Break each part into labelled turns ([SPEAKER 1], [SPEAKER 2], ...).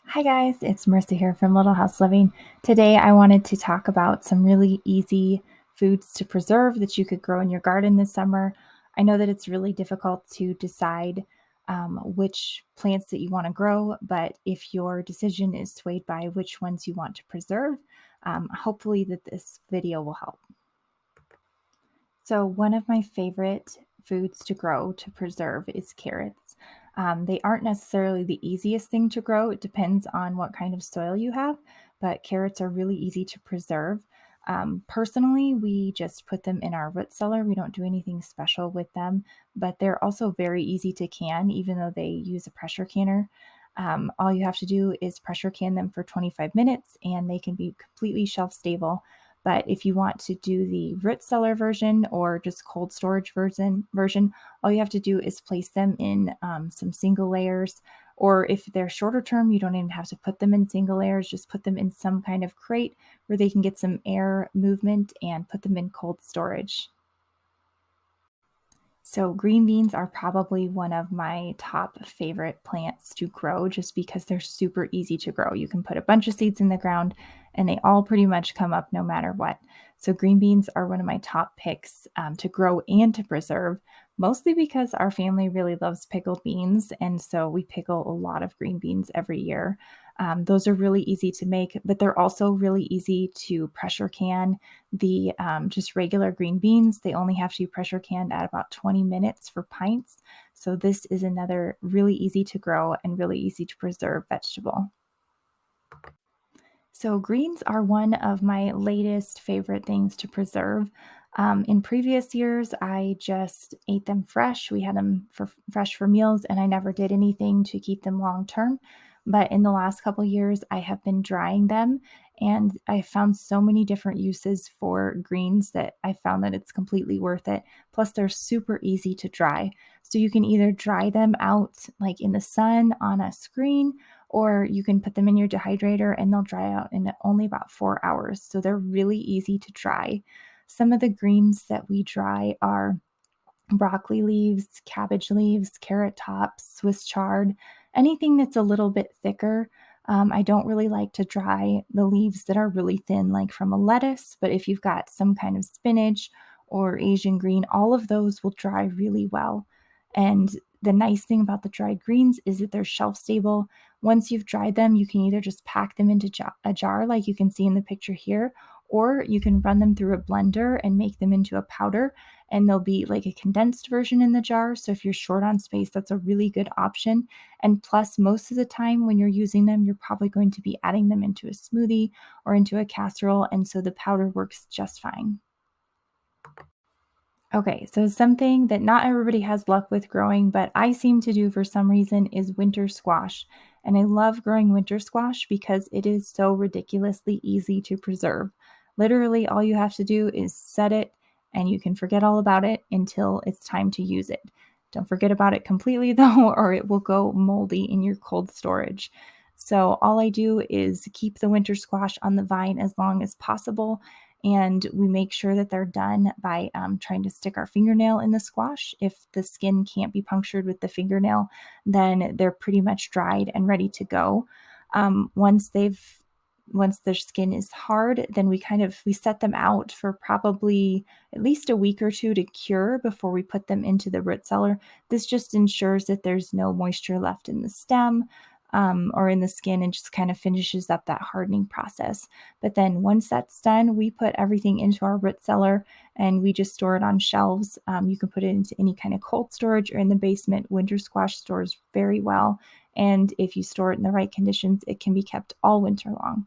[SPEAKER 1] Hi guys, it's Marissa here from Little House Living. Today I wanted to talk about some really easy foods to preserve that you could grow in your garden this summer. I know that it's really difficult to decide which plants that you want to grow, but if your decision is swayed by which ones you want to preserve, hopefully that this video will help. So one of my favorite foods to grow to preserve is carrots. They aren't necessarily the easiest thing to grow. It depends on what kind of soil you have, but carrots are really easy to preserve. Personally, we just put them in our root cellar. We don't do anything special with them, but they're also very easy to can, even though they use a pressure canner. All you have to do is pressure can them for 25 minutes and they can be completely shelf stable. But if you want to do the root cellar version or just cold storage version, all you have to do is place them in some single layers. Or if they're shorter term, you don't even have to put them in single layers. Just put them in some kind of crate where they can get some air movement and put them in cold storage. So green beans are probably one of my top favorite plants to grow just because they're super easy to grow. You can put a bunch of seeds in the ground and they all pretty much come up no matter what. So green beans are one of my top picks to grow and to preserve, mostly because our family really loves pickled beans. And so we pickle a lot of green beans every year. Those are really easy to make, but they're also really easy to pressure can. The just regular green beans, they only have to be pressure canned at about 20 minutes for pints. So this is another really easy to grow and really easy to preserve vegetable. So greens are one of my latest favorite things to preserve. In previous years, I just ate them fresh. We had them for fresh for meals, and I never did anything to keep them long term. But in the last couple years, I have been drying them, and I found so many different uses for greens that I found that it's completely worth it. Plus, they're super easy to dry. So you can either dry them out like in the sun on a screen, or you can put them in your dehydrator and they'll dry out in only about 4 hours. So they're really easy to dry. Some of the greens that we dry are broccoli leaves, cabbage leaves, carrot tops, Swiss chard, anything that's a little bit thicker. I don't really like to dry the leaves that are really thin, like from a lettuce, but if you've got some kind of spinach or Asian green, all of those will dry really well. And the nice thing about the dried greens is that they're shelf stable. Once you've dried them, you can either just pack them into a jar, like you can see in the picture here, or you can run them through a blender and make them into a powder, and there'll be like a condensed version in the jar. So if you're short on space, that's a really good option. And plus, most of the time when you're using them, you're probably going to be adding them into a smoothie or into a casserole. And so the powder works just fine. Okay, so something that not everybody has luck with growing, but I seem to do for some reason is winter squash. And I love growing winter squash because it is so ridiculously easy to preserve. Literally, all you have to do is set it and you can forget all about it until it's time to use it. Don't forget about it completely though, or it will go moldy in your cold storage. So, all I do is keep the winter squash on the vine as long as possible, and we make sure that they're done by trying to stick our fingernail in the squash. If the skin can't be punctured with the fingernail, then they're pretty much dried and ready to go. Once their skin is hard, then we set them out for probably at least a week or two to cure before we put them into the root cellar. This just ensures that there's no moisture left in the stem or in the skin, and just kind of finishes up that hardening process. But then once that's done, we put everything into our root cellar and we just store it on shelves. You can put it into any kind of cold storage or in the basement. Winter squash stores very well. And if you store it in the right conditions, it can be kept all winter long.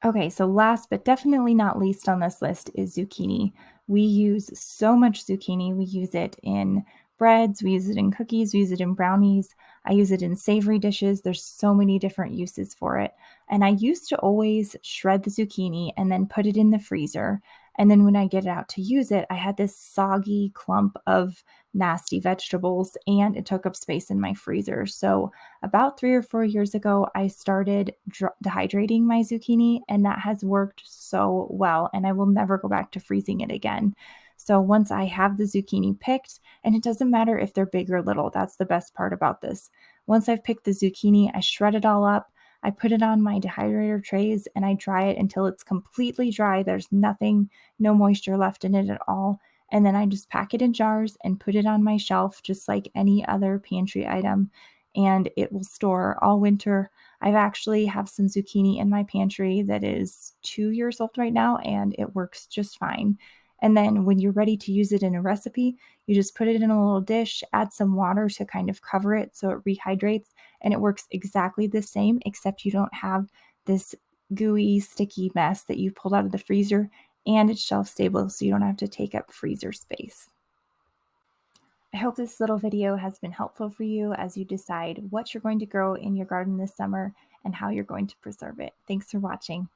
[SPEAKER 1] Okay, so last but definitely not least on this list is zucchini. We use so much zucchini. We use it in breads, we use it in cookies, we use it in brownies. I use it in savory dishes. There's so many different uses for it. And I used to always shred the zucchini and then put it in the freezer. And then when I get it out to use it, I had this soggy clump of nasty vegetables and it took up space in my freezer. So about 3 or 4 years ago, I started dehydrating my zucchini, and that has worked so well. And I will never go back to freezing it again. So once I have the zucchini picked, and it doesn't matter if they're big or little, that's the best part about this. Once I've picked the zucchini, I shred it all up. I put it on my dehydrator trays and I dry it until it's completely dry. There's nothing, no moisture left in it at all. And then I just pack it in jars and put it on my shelf just like any other pantry item. And it will store all winter. I've actually have some zucchini in my pantry that is 2 years old right now, and it works just fine. And then when you're ready to use it in a recipe, you just put it in a little dish, add some water to kind of cover it so it rehydrates, and it works exactly the same, except you don't have this gooey, sticky mess that you pulled out of the freezer, and it's shelf stable, so you don't have to take up freezer space. I hope this little video has been helpful for you as you decide what you're going to grow in your garden this summer and how you're going to preserve it. Thanks for watching.